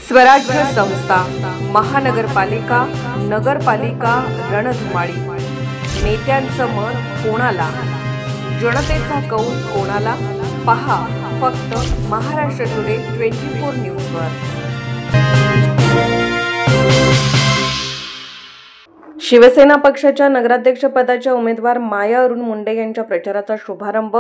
स्वराज्य संस्था, महानगरपालिका, नगरपालिका रणधुमाळी। नेत्यांचं मत कोणाला, जनतेचा कौल कोणाला? पहा फक्त महाराष्ट्र टुडे 24 न्यूजवर। शिवसेना पक्षाच्या नगराध्यक्षपदाच्या उमेदवार माया अरुण मुंडे यांच्या प्रचाराचा शुभारंभ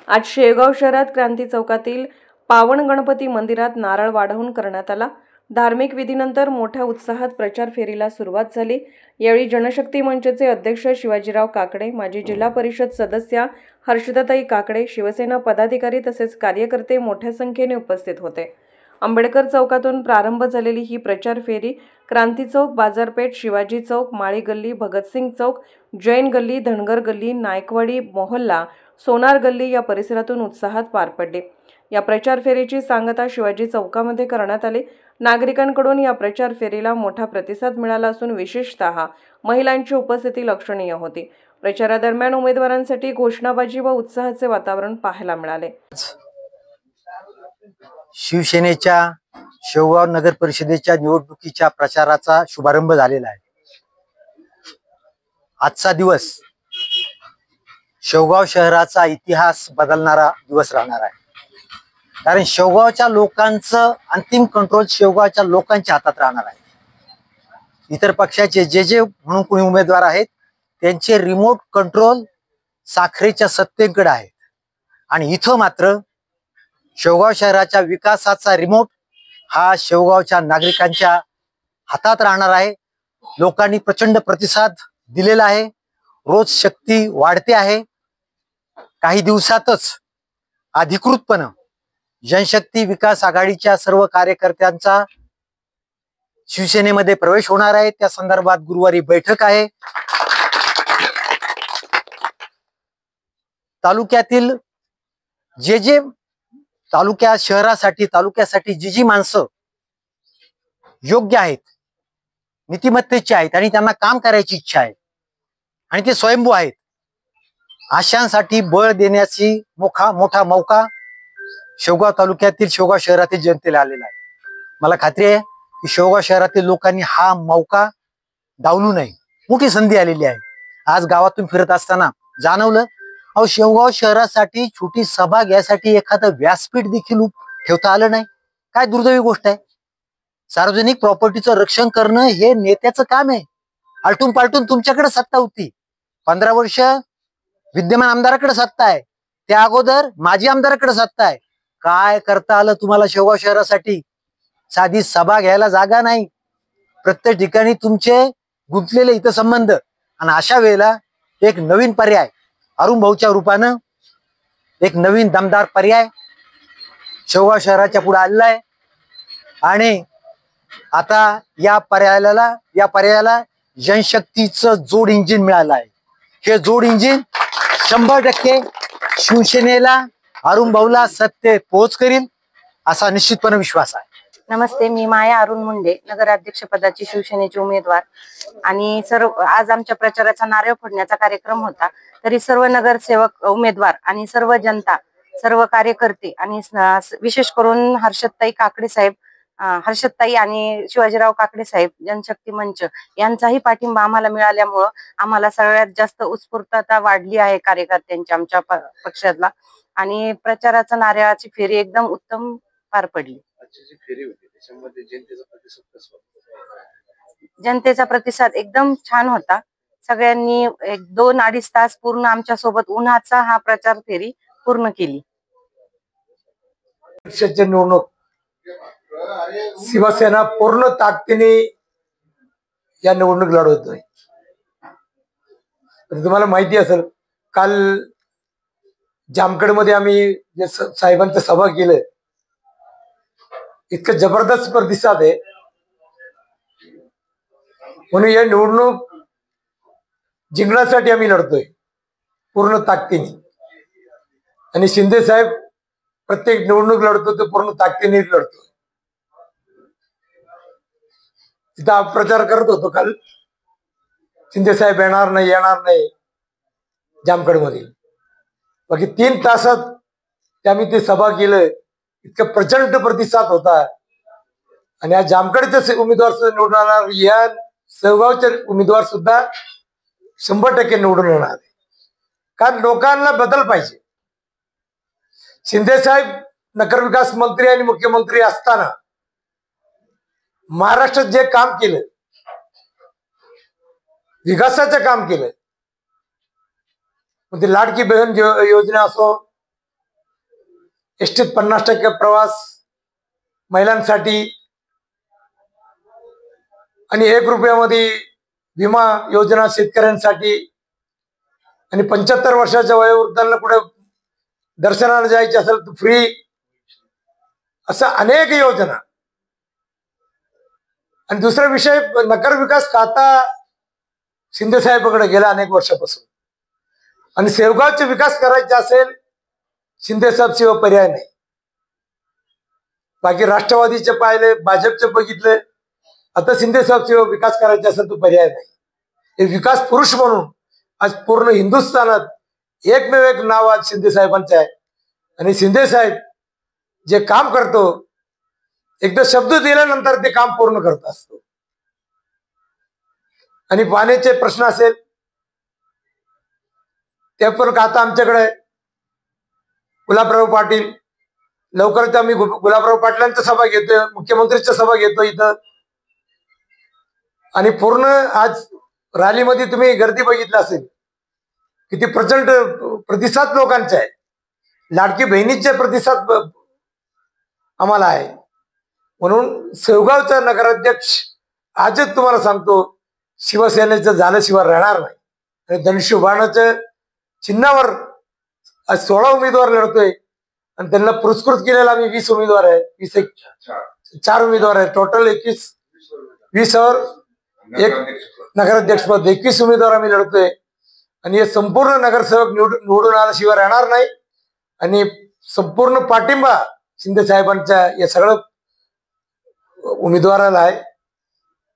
आज शेगाव शहरात क्रांती चौकातील पावन गणपती मंदिरात नारळ वाढवून करण्यात आला। धार्मिक विधीनंतर मोठ्या उत्साहात प्रचार फेरीला सुरुवात झाली। यावेळी जनशक्ती मंचचे अध्यक्ष शिवाजीराव काकडे, माजी जिल्हा परिषद सदस्या हर्षदाताई काकडे, शिवसेना पदाधिकारी तसेच कार्यकर्ते मोठ्या संख्येने उपस्थित होते। आंबेडकर चौकातून प्रारंभ झालेली ही प्रचार फेरी क्रांती चौक, बाजारपेठ, शिवाजी चौक, माळी गल्ली, भगतसिंग चौक, जैन गल्ली, धनगर गल्ली, नायकवाडी मोहल्ला, सोनार गल्ली या परिसरातून उत्साहात पार पडली। या प्रचार फेरीची सांगता शिवाजी चौकामध्ये करण्यात आली। नागरिकांकडून या प्रचार फेरीला मोठा प्रतिसाद मिळाला असून विशेषतः महिलांची उपस्थिती लक्षणीय होती। प्रचारादरम्यान उमेदवारांसाठी घोषणाबाजी व उत्साहाचे वातावरण पाहायला मिळाले। शिवसेनेच्या शेगाव नगर परिषदेच्या निवडणुकीच्या प्रचाराचा शुभारंभ झालेला आहे। आजचा दिवस शेगाव शहराचा इतिहास बदलणारा दिवस राहणार आहे, कारण शेगावच्या लोकांचं अंतिम कंट्रोल शेगावच्या लोकांच्या हातात राहणार आहे। इतर पक्षाचे जे म्हणून कोणी उमेदवार आहेत त्यांचे रिमोट कंट्रोल साखरेच्या सत्तेकडे आहे, आणि इथं मात्र शेगाव शहराच्या विकासाचा रिमोट हा शेगावच्या नागरिकांच्या हातात राहणार आहे। लोकांनी प्रचंड प्रतिसाद दिलेला आहे, रोज शक्ती वाढते आहे। काही दिवसातच अधिकृतपणे जनशक्ती विकास आघाडीच्या सर्व कार्यकर्त्यांचा शिवसेनेमध्ये प्रवेश होणार आहे। त्या संदर्भात गुरुवारी बैठक आहे। तालुक्यातील जे तालुक्यासाठी जी माणसं योग्य आहेत, नीतिमत्तेची आहेत आणि त्यांना काम करायची इच्छा आहे आणि ते स्वयंभू आहेत, अशांसाठी बळ देण्याची मोठा मौका शेगाव तालुक्यातील, शेगाव शहरातील जनतेला आलेला आहे। मला खात्री आहे की शेगाव शहरातील लोकांनी हा मौका डावलू नये। मोठी संधी आलेली आहे। आज गावातून फिरत असताना जाणवलं, अहो शेगाव शहरासाठी छोटी सभा घ्यायसाठी एखादं व्यासपीठ देखील ठेवता आलं नाही। काय दुर्दैवी गोष्ट आहे। सार्वजनिक प्रॉपर्टीचं रक्षण करणं हे नेत्याचं काम आहे। आलटून पालटून तुमच्याकडे सत्ता होती, 15 वर्ष विद्यमान आमदाराकडे सत्ता आहे, त्या अगोदर माजी आमदाराकडे सत्ता आहे। काय करता आलं तुम्हाला शेगाव शहरासाठी? साधी सभा घ्यायला जागा नाही, प्रत्येक ठिकाणी तुमचे गुंतलेले हितसंबंध, आणि अशा वेळेला एक नवीन पर्याय अरुण भाऊच्या रूपानं, एक नवीन दमदार पर्याय शेगाव शहराच्या पुढे आलेला आहे। आणि आता या पर्यायाला जनशक्तीचं जोड इंजिन मिळालं आहे। हे जोड इंजिन 100% शिवसेनेला, अरुण भाऊला सत्तेत पोहोच करील असा निश्चितपणे विश्वास आहे। नमस्ते, मी माया अरुण मुंडे, नगराध्यक्ष पदाची शिवसेनेचे उमेदवार। आणि आज आमच्या प्रचाराचा नारळ फोडण्याचा कार्यक्रम होता, तरी सर्व नगरसेवक, उमेदवार आणि सर्व जनता, सर्व कार्यकर्ते आणि विशेष करून हर्षदाताई आणि शिवाजीराव काकडे साहेब, जनशक्ती मंच यांचाही पाठिंबा आम्हाला मिळाल्यामुळं आम्हाला सगळ्यात जास्त उत्स्फूर्तता वाढली आहे कार्यकर्त्यांच्या, आमच्या पक्षातला। आणि प्रचाराचा नारळाची फेरी एकदम उत्तम पार पडली। जनतेचा प्रतिसाद एकदम छान होता। सगळ्यांनी 2-2.5 तास पूर्ण आमच्या सोबत उन्हाचा हा प्रचार फेरी पूर्ण केली। निवडणूक शिवसेना पूर्ण ताकदीने या निवडणूक लढवतोय। तुम्हाला माहिती असेल, काल जामखेडमध्ये आम्ही साहेबांचं सभा केलं, इतकं जबरदस्त प्रतिसाद आहे। म्हणून या निवडणूक जिंकण्यासाठी आम्ही लढतोय पूर्ण ताकदीने। आणि शिंदे साहेब प्रत्येक निवडणूक लढतो ते पूर्ण ताकदीने लढतोय। तिथं प्रचार करत होतो काल, शिंदे साहेब येणार नाही जामखेडमध्ये। बाकी 3 तासात आम्ही ते सभा केलं, इतका प्रचंड प्रतिसाद होता आणि आज जामखेडचे उमेदवार सुद्धा निवडून येणार, या शेवगावचे उमेदवार सुद्धा 100% निवडून येणार आहे. कारण लोकांना बदल पाहिजे. शिंदे साहेब नगरविकास मंत्री आणि मुख्यमंत्री असताना महाराष्ट्रात जे काम केलं, विकासाचं काम केलं, म्हणजे लाडकी बहीण योजना असो, एसटीत 50% प्रवास महिलांसाठी आणि 1 रुपयामध्ये विमा योजना शेतकऱ्यांसाठी आणि 75 वर्षाच्या वयोवृद्धांना कुठे दर्शनाला जायचे असेल तर फ्री, असा अनेक योजना. आणि दुसरा विषय, नगर विकास खाता शिंदे साहेबांकडे गेला अनेक वर्षापासून. आणि शेवगावचे विकास करायचे असेल शिंदे साहेब शिवाय पर्याय नाही. बाकी राष्ट्रवादीचे पाहिले, भाजपचे बघितले, आता शिंदे साहेब शिवाय विकास करायचा असेल तो पर्याय नाही. हे विकास पुरुष म्हणून आज पूर्ण हिंदुस्थानात एकमेव एक नाव आज शिंदे साहेबांचं आहे. आणि शिंदे साहेब जे काम करतो, एकदा शब्द दिल्यानंतर ते काम पूर्ण करत असतो. आणि पाण्याचे प्रश्न असेल ते पण आता आमच्याकडे गुलाबराव पाटील, लवकरच आम्ही गुलाबराव पाटलांच्या सभा घेतोय, मुख्यमंत्रीच्या सभा घेतो इथं. आणि पूर्ण आज रॅलीमध्ये तुम्ही गर्दी बघितली असेल, किती प्रचंड प्रतिसाद लोकांचा आहे. लाडकी बहिणीचे प्रतिसाद आम्हाला आहे. म्हणून शेवगावचा नगराध्यक्ष आजच तुम्हाला सांगतो, शिवसेनेचं झाल्याशिवाय राहणार नाही. आणि धनुष्यबाणाच्या चिन्हावर आज 16 उमेदवार लढतोय आणि त्यांना पुरस्कृत केलेला आम्ही 20 उमेदवार आहे, 4 उमेदवार आहे, टोटल 20 और 1 नगराध्यक्षपद 21 उमेदवार आम्ही लढतोय. आणि हे संपूर्ण नगरसेवक निवडून आल्याशिवाय राहणार नाही. आणि संपूर्ण पाठिंबा शिंदे साहेबांच्या या सगळं उमेदवाराला आहे.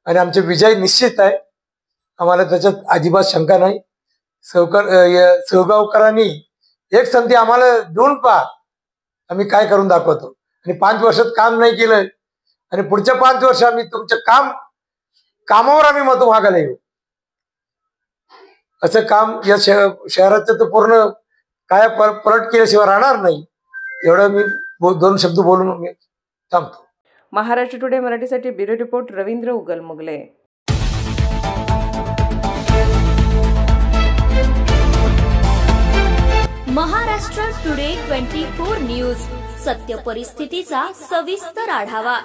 आणि आमचे विजय निश्चित आहे, आम्हाला त्याच्यात अजिबात शंका नाही. शेवगावकरांनी एक संधी आम्हाला देऊन पहा, आम्ही काय करून दाखवतो. आणि 5 वर्षात काम नाही केलं आणि पुढच्या 5 वर्ष आम्ही तुमच्या कामावर आम्ही मत मागायला येऊ. असं काम या शहराचं तर पूर्ण काय पलट केल्याशिवाय राहणार नाही. एवढं मी 2 शब्द बोलून मी थांबतो. महाराष्ट्र टुडे मराठीसाठी bureau report Ravindra Ugalmugle. Maharashtra today 24 news, सत्य परिस्थितीचा सविस्तर आढावा.